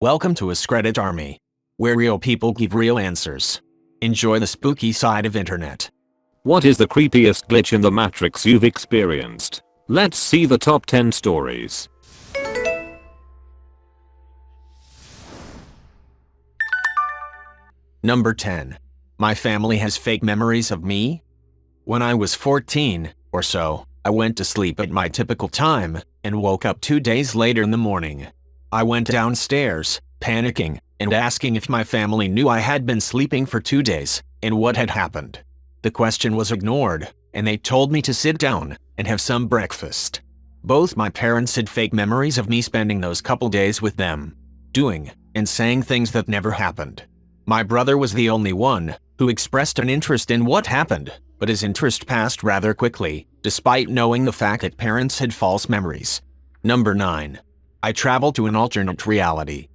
Welcome to AskReddit Army, where real people give real answers. Enjoy the spooky side of internet. What is the creepiest glitch in the Matrix you've experienced? Let's see the top 10 stories. Number 10. My family has fake memories of me? When I was 14 or so, I went to sleep at my typical time and woke up 2 days later in the morning. I went downstairs, panicking, and asking if my family knew I had been sleeping for 2 days and what had happened. The question was ignored, and they told me to sit down and have some breakfast. Both my parents had fake memories of me spending those couple days with them, doing and saying things that never happened. My brother was the only one who expressed an interest in what happened, but his interest passed rather quickly, despite knowing the fact that parents had false memories. Number 9. I travel to an alternate reality.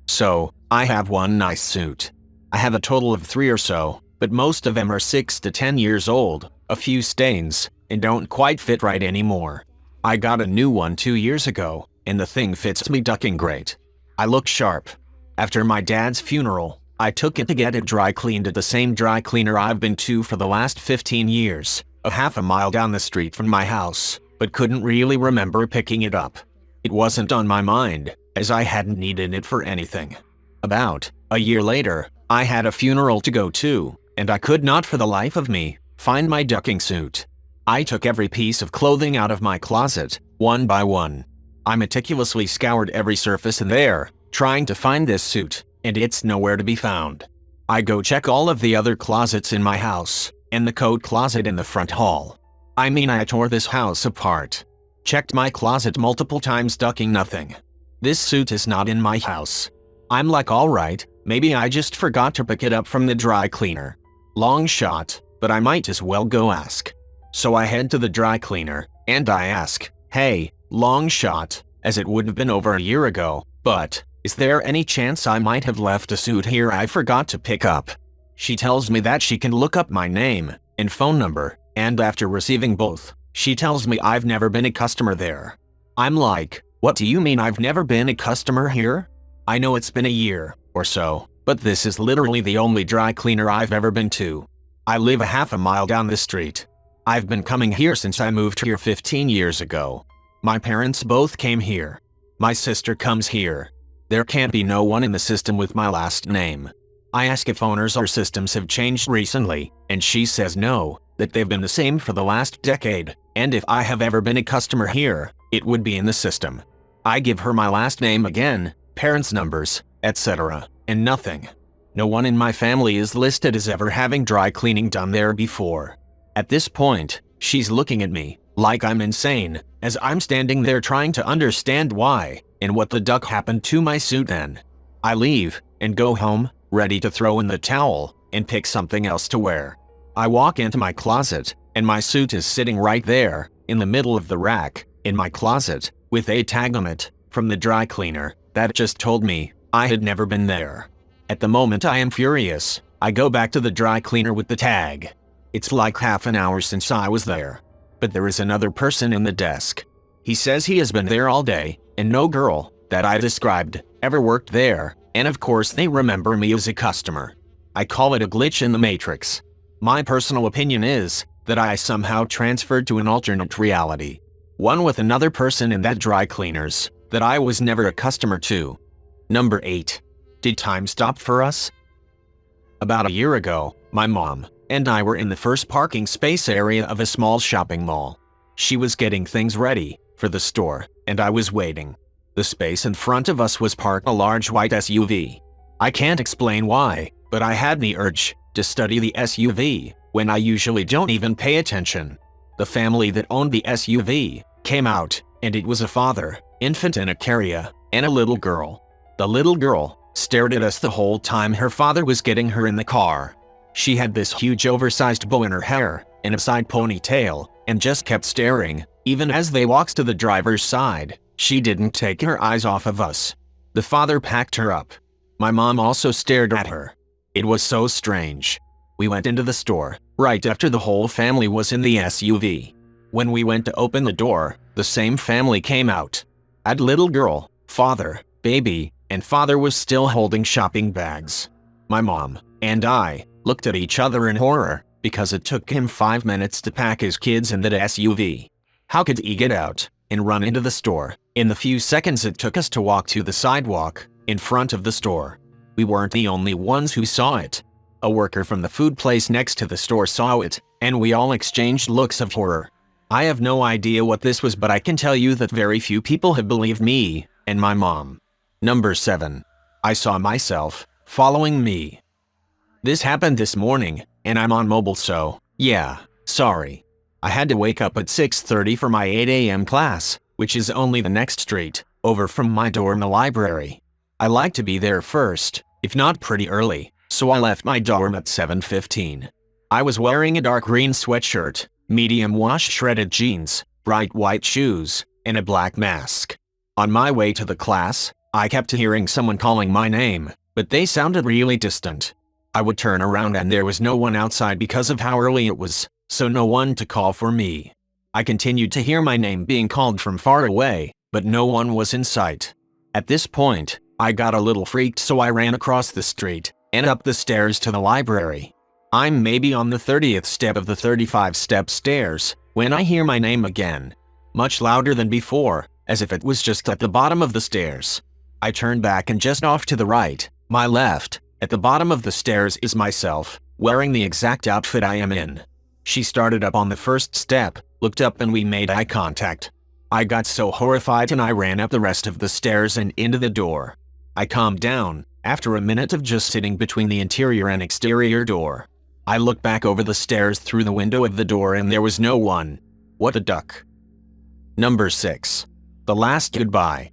So, I have one nice suit. I have a total of 3 or so, but most of them are 6 to 10 years old, a few stains, and don't quite fit right anymore. I got a new one 2 years ago, and the thing fits me ducking great. I look sharp. After my dad's funeral, I took it to get it dry cleaned at the same dry cleaner I've been to for the last 15 years, a half a mile down the street from my house, but couldn't really remember picking it up. It wasn't on my mind, as I hadn't needed it for anything. About a year later, I had a funeral to go to, and I could not for the life of me find my ducking suit. I took every piece of clothing out of my closet, one by one. I meticulously scoured every surface in there, trying to find this suit, and it's nowhere to be found. I go check all of the other closets in my house, and the coat closet in the front hall. I mean, I tore this house apart. Checked my closet multiple times, ducking nothing. This suit is not in my house. I'm like, alright, maybe I just forgot to pick it up from the dry cleaner. Long shot, but I might as well go ask. So I head to the dry cleaner, and I ask, hey, long shot, as it would have been over a year ago, but is there any chance I might have left a suit here I forgot to pick up? She tells me that she can look up my name and phone number, and after receiving both, she tells me I've never been a customer there. I'm like, what do you mean I've never been a customer here? I know it's been a year or so, but this is literally the only dry cleaner I've ever been to. I live a half a mile down the street. I've been coming here since I moved here 15 years ago. My parents both came here. My sister comes here. There can't be no one in the system with my last name. I ask if owners or systems have changed recently, and she says no, that they've been the same for the last decade, and if I have ever been a customer here, it would be in the system. I give her my last name again, parents' numbers, etc., and nothing. No one in my family is listed as ever having dry cleaning done there before. At this point, she's looking at me like I'm insane, as I'm standing there trying to understand why and what the duck happened to my suit then. I leave and go home, ready to throw in the towel and pick something else to wear. I walk into my closet, and my suit is sitting right there, in the middle of the rack, in my closet, with a tag on it, from the dry cleaner, that just told me I had never been there. At the moment I am furious. I go back to the dry cleaner with the tag. It's like half an hour since I was there. But there is another person in the desk. He says he has been there all day, and no girl that I described ever worked there, and of course they remember me as a customer. I call it a glitch in the Matrix. My personal opinion is that I somehow transferred to an alternate reality. One with another person in that dry cleaners that I was never a customer to. Number 8. Did time stop for us? About a year ago, my mom and I were in the first parking space area of a small shopping mall. She was getting things ready for the store, and I was waiting. The space in front of us was parked a large white SUV. I can't explain why, but I had the urge to study the SUV when I usually don't even pay attention. The family that owned the SUV came out, and it was a father, infant in a carrier, and a little girl. The little girl stared at us the whole time her father was getting her in the car. She had this huge oversized bow in her hair and a side ponytail, and just kept staring. Even as they walked to the driver's side, she didn't take her eyes off of us. The father packed her up. My mom also stared at her. It was so strange. We went into the store right after the whole family was in the SUV. When we went to open the door, the same family came out. Add little girl, father, baby, and father was still holding shopping bags. My mom and I looked at each other in horror because it took him 5 minutes to pack his kids in that SUV. How could he get out and run into the store in the few seconds it took us to walk to the sidewalk in front of the store? We weren't the only ones who saw it. A worker from the food place next to the store saw it, and we all exchanged looks of horror. I have no idea what this was, but I can tell you that very few people have believed me and my mom. Number 7. I saw myself following me. This happened this morning, and I'm on mobile, so yeah, sorry. I had to wake up at 6:30 for my 8 a.m. class, which is only the next street over from my dorm library. I like to be there first, if not pretty early, so I left my dorm at 7:15. I was wearing a dark green sweatshirt, medium wash shredded jeans, bright white shoes, and a black mask. On my way to the class, I kept hearing someone calling my name, but they sounded really distant. I would turn around and there was no one outside because of how early it was, so no one to call for me. I continued to hear my name being called from far away, but no one was in sight. At this point, I got a little freaked, so I ran across the street and up the stairs to the library. I'm maybe on the 30th step of the 35-step stairs when I hear my name again, much louder than before, as if it was just at the bottom of the stairs. I turned back, and just off to the right, my left, at the bottom of the stairs is myself, wearing the exact outfit I am in. She started up on the first step, looked up, and we made eye contact. I got so horrified and I ran up the rest of the stairs and into the door. I calmed down after a minute of just sitting between the interior and exterior door. I looked back over the stairs through the window of the door and there was no one. What a duck. Number 6. The last goodbye.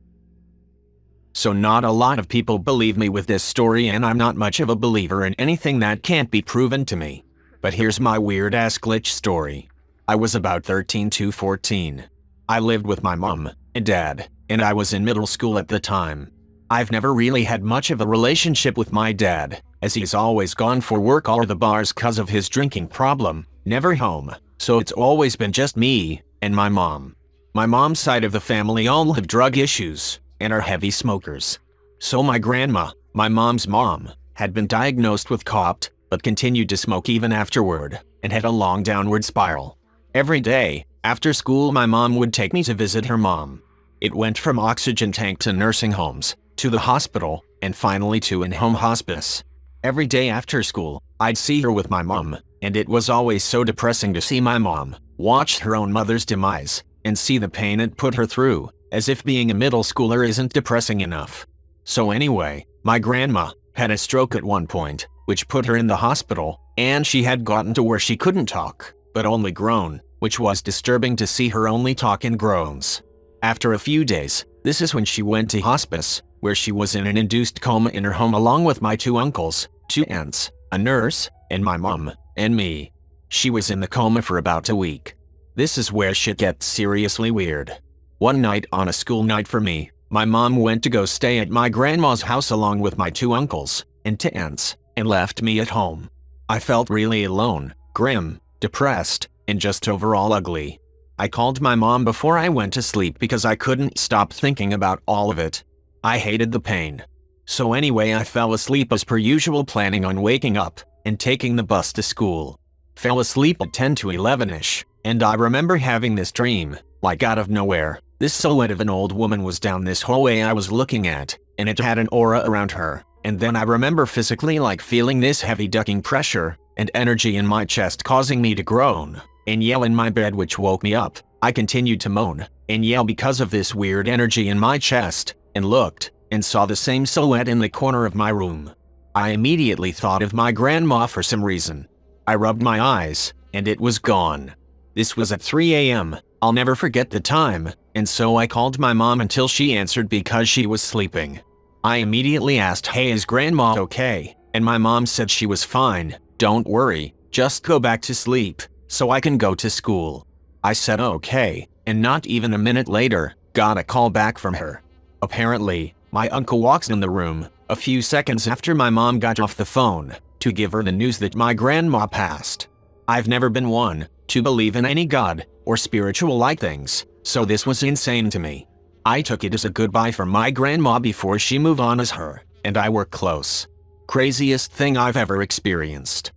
So not a lot of people believe me with this story, and I'm not much of a believer in anything that can't be proven to me. But here's my weird ass glitch story. I was about 13 to 14. I lived with my mom and dad, and I was in middle school at the time. I've never really had much of a relationship with my dad, as he's always gone for work or the bars cause of his drinking problem, never home, so it's always been just me and my mom. My mom's side of the family all have drug issues and are heavy smokers. So my grandma, my mom's mom, had been diagnosed with COPD, but continued to smoke even afterward, and had a long downward spiral. Every day, after school, my mom would take me to visit her mom. It went from oxygen tank to nursing homes, to the hospital, and finally to in-home hospice. Every day after school, I'd see her with my mom, and it was always so depressing to see my mom watch her own mother's demise, and see the pain it put her through, as if being a middle schooler isn't depressing enough. So anyway, my grandma had a stroke at one point, which put her in the hospital, and she had gotten to where she couldn't talk, but only groan, which was disturbing to see her only talk in groans. After a few days, this is when she went to hospice, where she was in an induced coma in her home along with my 2 uncles, 2 aunts, a nurse, and my mom, and me. She was in the coma for about a week. This is where shit gets seriously weird. One night on a school night for me, my mom went to go stay at my grandma's house along with my 2 uncles and 2 aunts, and left me at home. I felt really alone, grim, depressed, and just overall ugly. I called my mom before I went to sleep because I couldn't stop thinking about all of it. I hated the pain. So anyway, I fell asleep as per usual, planning on waking up and taking the bus to school. Fell asleep at 10 to 11ish, and I remember having this dream, like out of nowhere. This silhouette of an old woman was down this hallway I was looking at, and it had an aura around her. And then I remember physically like feeling this heavy ducking pressure and energy in my chest, causing me to groan and yell in my bed, which woke me up. I continued to moan and yell because of this weird energy in my chest, and looked and saw the same silhouette in the corner of my room. I immediately thought of my grandma for some reason. I rubbed my eyes, and it was gone. This was at 3 a.m. I'll never forget the time, and so I called my mom until she answered because she was sleeping. I immediately asked, "Hey, is grandma okay?" And my mom said she was fine, don't worry, just go back to sleep, so I can go to school. I said okay, and not even a minute later, got a call back from her. Apparently, my uncle walks in the room a few seconds after my mom got off the phone to give her the news that my grandma passed. I've never been one to believe in any god or spiritual like things, so this was insane to me. I took it as a goodbye from my grandma before she moved on, as her and I were close. Craziest thing I've ever experienced.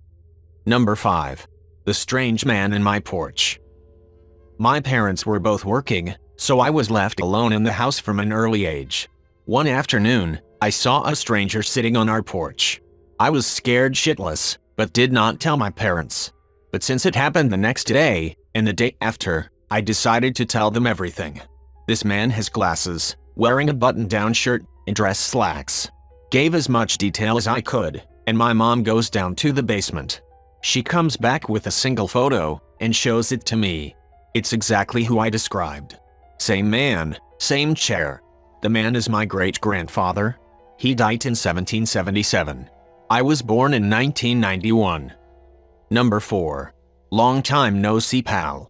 Number 5. The strange man in my porch. My parents were both working, so I was left alone in the house from an early age. One afternoon, I saw a stranger sitting on our porch. I was scared shitless, but did not tell my parents. But since it happened the next day, and the day after, I decided to tell them everything. This man has glasses, wearing a button-down shirt, and dress slacks. Gave as much detail as I could, and my mom goes down to the basement. She comes back with a single photo, and shows it to me. It's exactly who I described. Same man, same chair. The man is my great-grandfather. He died in 1777. I was born in 1991. Number 4. Long time no see pal.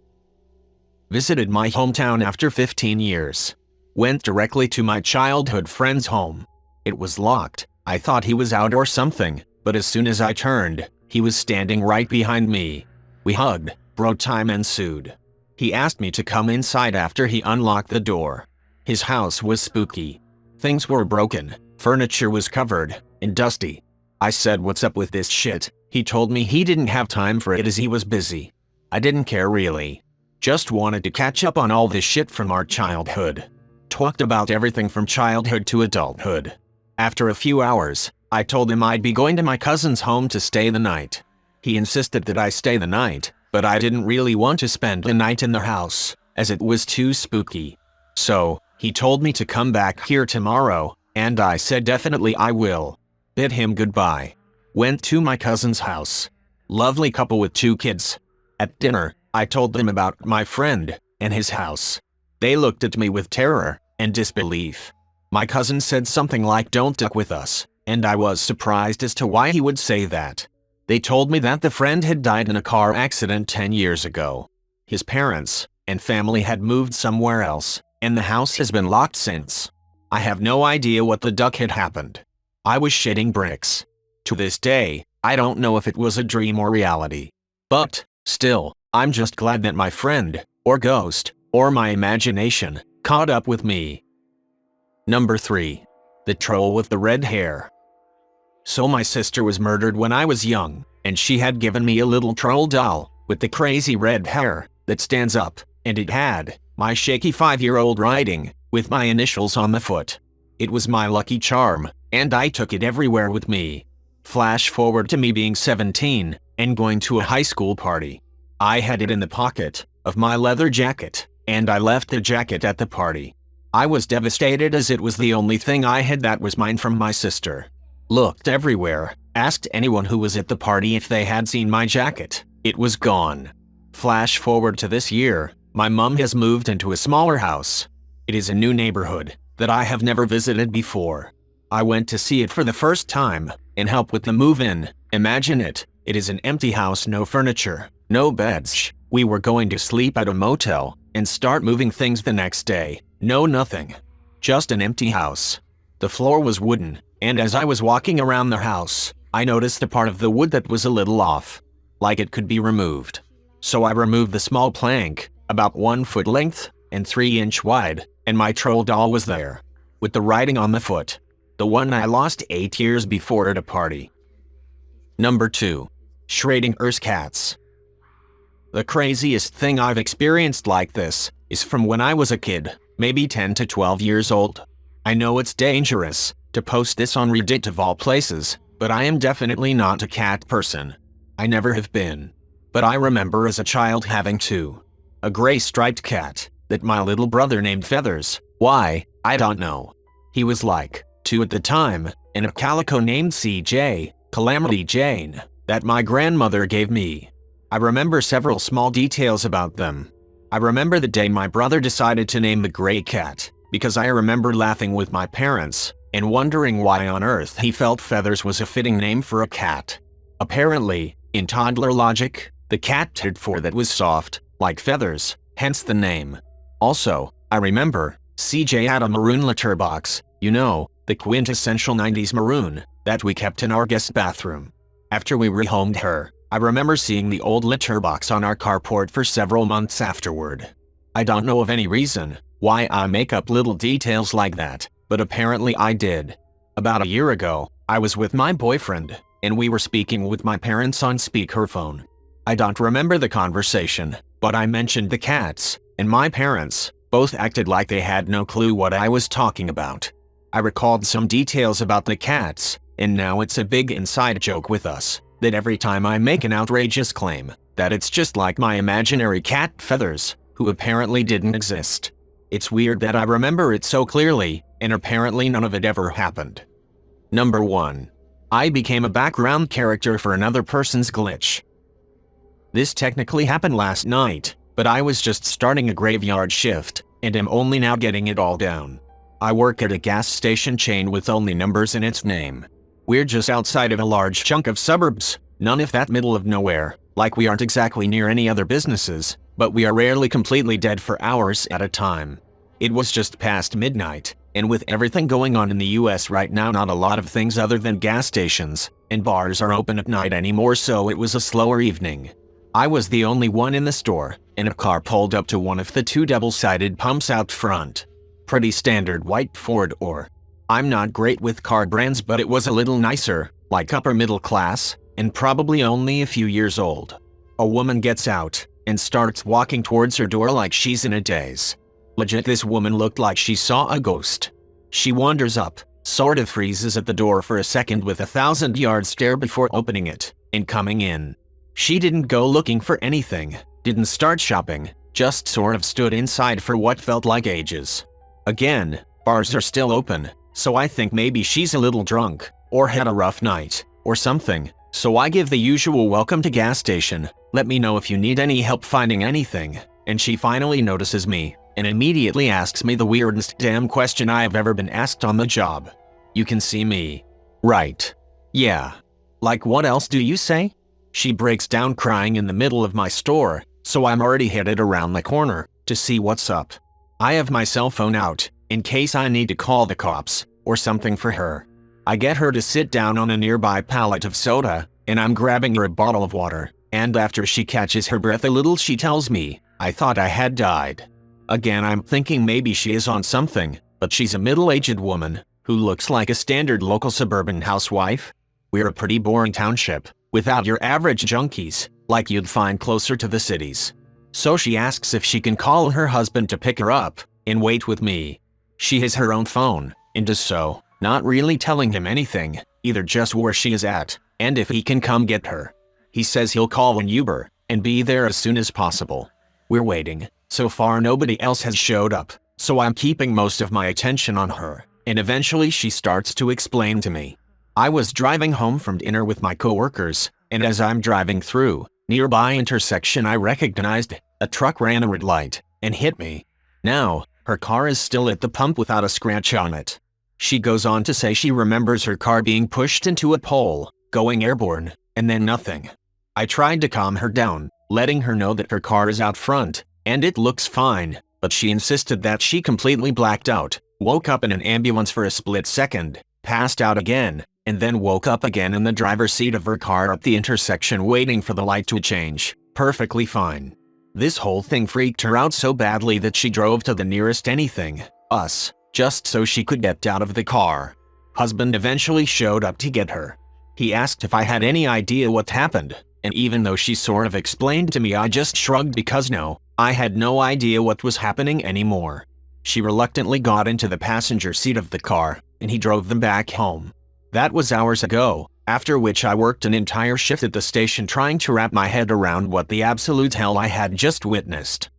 Visited my hometown after 15 years. Went directly to my childhood friend's home. It was locked. I thought he was out or something, but as soon as I turned, he was standing right behind me. We hugged, bro time ensued. He asked me to come inside after he unlocked the door. His house was spooky. Things were broken, furniture was covered, and dusty. I said, "What's up with this shit?" He told me he didn't have time for it as he was busy. I didn't care really. Just wanted to catch up on all this shit from our childhood. Talked about everything from childhood to adulthood. After a few hours, I told him I'd be going to my cousin's home to stay the night. He insisted that I stay the night, but I didn't really want to spend the night in the house, as it was too spooky. So, he told me to come back here tomorrow, and I said definitely I will. Bid him goodbye. Went to my cousin's house. Lovely couple with 2 kids. At dinner, I told them about my friend and his house. They looked at me with terror and disbelief. My cousin said something like, "Don't duck with us," and I was surprised as to why he would say that. They told me that the friend had died in a car accident 10 years ago. His parents and family had moved somewhere else, and the house has been locked since. I have no idea what the duck had happened. I was shitting bricks. To this day, I don't know if it was a dream or reality. But, still, I'm just glad that my friend, or ghost, or my imagination, caught up with me. Number 3. The troll with the red hair. So my sister was murdered when I was young, and she had given me a little troll doll with the crazy red hair that stands up, and it had my shaky 5-year-old writing with my initials on the foot. It was my lucky charm, and I took it everywhere with me. Flash forward to me being 17 and going to a high school party. I had it in the pocket of my leather jacket, and I left the jacket at the party. I was devastated as it was the only thing I had that was mine from my sister. Looked everywhere, asked anyone who was at the party if they had seen my jacket. It was gone. Flash forward to this year, my mom has moved into a smaller house. It is a new neighborhood that I have never visited before. I went to see it for the first time and help with the move-in. Imagine it. It is an empty house, no furniture, no beds. We were going to sleep at a motel and start moving things the next day. No nothing. Just an empty house. The floor was wooden, and as I was walking around the house, I noticed the part of the wood that was a little off, like it could be removed. So I removed the small plank, about 1 foot length and 3-inch wide, and my troll doll was there, with the writing on the foot. The one I lost 8 years before at a party. Number 2. Schrodinger's cats. The craziest thing I've experienced like this is from when I was a kid, maybe 10 to 12 years old. I know it's dangerous to post this on Reddit of all places, but I am definitely not a cat person. I never have been. But I remember as a child having 2. A gray striped cat that my little brother named Feathers. Why? I don't know. He was like 2 at the time, and a calico named CJ, Calamity Jane, that my grandmother gave me. I remember several small details about them. I remember the day my brother decided to name the gray cat, because I remember laughing with my parents and wondering why on earth he felt Feathers was a fitting name for a cat. Apparently, in toddler logic, the cat had fur that was soft, like feathers, hence the name. Also, I remember, CJ had a maroon litter box, you know, the quintessential 90s maroon, that we kept in our guest bathroom. After we rehomed her, I remember seeing the old litter box on our carport for several months afterward. I don't know of any reason, why I make up little details like that, but apparently I did. About a year ago, I was with my boyfriend, and we were speaking with my parents on speakerphone. I don't remember the conversation, but I mentioned the cats, and my parents both acted like they had no clue what I was talking about. I recalled some details about the cats, and now it's a big inside joke with us, that every time I make an outrageous claim, that it's just like my imaginary cat Feathers, who apparently didn't exist. It's weird that I remember it so clearly, and apparently none of it ever happened. Number 1. I became a background character for another person's glitch. This technically happened last night, but I was just starting a graveyard shift, and am only now getting it all down. I work at a gas station chain with only numbers in its name. We're just outside of a large chunk of suburbs, none of that middle of nowhere, like we aren't exactly near any other businesses, but we are rarely completely dead for hours at a time. It was just past midnight, and with everything going on in the US right now, not a lot of things other than gas stations and bars are open at night anymore, so it was a slower evening. I was the only one in the store, and a car pulled up to one of the 2 double-sided pumps out front. Pretty standard white Ford or. I'm not great with car brands, but it was a little nicer, like upper middle class, and probably only a few years old. A woman gets out and starts walking towards her door like she's in a daze. Legit, this woman looked like she saw a ghost. She wanders up, sort of freezes at the door for a second with a 1,000-yard stare before opening it and coming in. She didn't go looking for anything, didn't start shopping, just sort of stood inside for what felt like ages. Again, bars are still open, so I think maybe she's a little drunk, or had a rough night, or something, so I give the usual welcome to gas station, let me know if you need any help finding anything, and she finally notices me, and immediately asks me the weirdest damn question I have ever been asked on the job. You can see me, right? Yeah. Like, what else do you say? She breaks down crying in the middle of my store, so I'm already headed around the corner to see what's up. I have my cell phone out, in case I need to call the cops or something for her. I get her to sit down on a nearby pallet of soda, and I'm grabbing her a bottle of water, and after she catches her breath a little, she tells me, I thought I had died. Again, I'm thinking maybe she is on something, but she's a middle-aged woman who looks like a standard local suburban housewife. We're a pretty boring township, without your average junkies, like you'd find closer to the cities. So she asks if she can call her husband to pick her up and wait with me. She has her own phone, and does so, not really telling him anything, either just where she is at, and if he can come get her. He says he'll call an Uber and be there as soon as possible. We're waiting. So far nobody else has showed up, so I'm keeping most of my attention on her, and eventually she starts to explain to me. I was driving home from dinner with my coworkers, and as I'm driving through nearby intersection, I recognized a truck ran a red light and hit me. Now, her car is still at the pump without a scratch on it. She goes on to say she remembers her car being pushed into a pole, going airborne, and then nothing. I tried to calm her down, letting her know that her car is out front, and it looks fine, but she insisted that she completely blacked out, woke up in an ambulance for a split second, passed out again, and then woke up again in the driver's seat of her car at the intersection waiting for the light to change, perfectly fine. This whole thing freaked her out so badly that she drove to the nearest anything, us, just so she could get out of the car. Husband eventually showed up to get her. He asked if I had any idea what happened, and even though she sort of explained to me, I just shrugged because no, I had no idea what was happening anymore. She reluctantly got into the passenger seat of the car, and he drove them back home. That was hours ago, after which I worked an entire shift at the station trying to wrap my head around what the absolute hell I had just witnessed.